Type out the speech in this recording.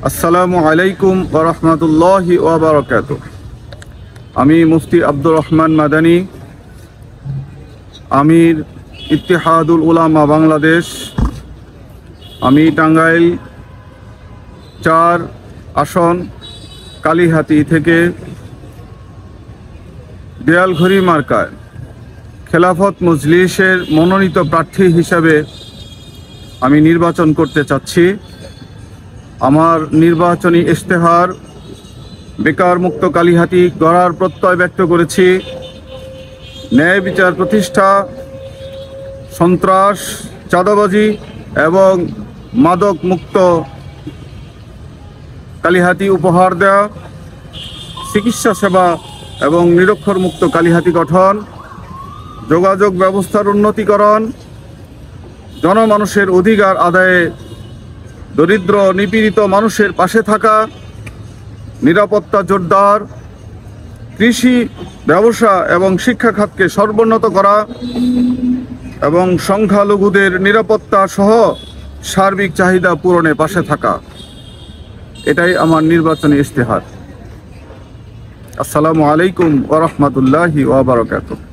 আসসালামু আলাইকুম ওয়া রাহমাতুল্লাহি ওয়া বারাকাতুহু। আমি মুফতি আব্দুর রহমান মাদানী, আমির ইত্তেহাদুল উলামা বাংলাদেশ। আমি টাঙ্গাইল 4 আসন কালীহাতি থেকে দেয়ালঘড়ি মার্কায় খেলাফত মজলিসের মনোনীত প্রার্থী হিসাবে আমি নির্বাচন করতে চাচ্ছি। আমার নির্বাচনী ইশতেহার বেকার মুক্ত কালীহাতি গড়ার প্রত্যয় ব্যক্ত করেছি। ন্যায় বিচার প্রতিষ্ঠা, সন্ত্রাস, চাঁদাবাজি এবং মাদক মুক্ত কালীহাতি উপহার দেওয়া, চিকিৎসা সেবা এবং নিরক্ষর মুক্ত কালীহাতি গঠন, যোগাযোগ ব্যবস্থার উন্নতিকরণ, জনমানুষের অধিকার আদায়ে দরিদ্র নিপীড়িত মানুষের পাশে থাকা, নিরাপত্তা জোরদার, কৃষি, ব্যবসা এবং শিক্ষা খাতকে সর্বোন্নত করা এবং সংখ্যালঘুদের নিরাপত্তা সহ সার্বিক চাহিদা পূরণে পাশে থাকা। এটাই আমার নির্বাচনী ইশতেহার। আসসালামু আলাইকুম ওয়া রাহমাতুল্লাহি ওয়া বারাকাতুহু।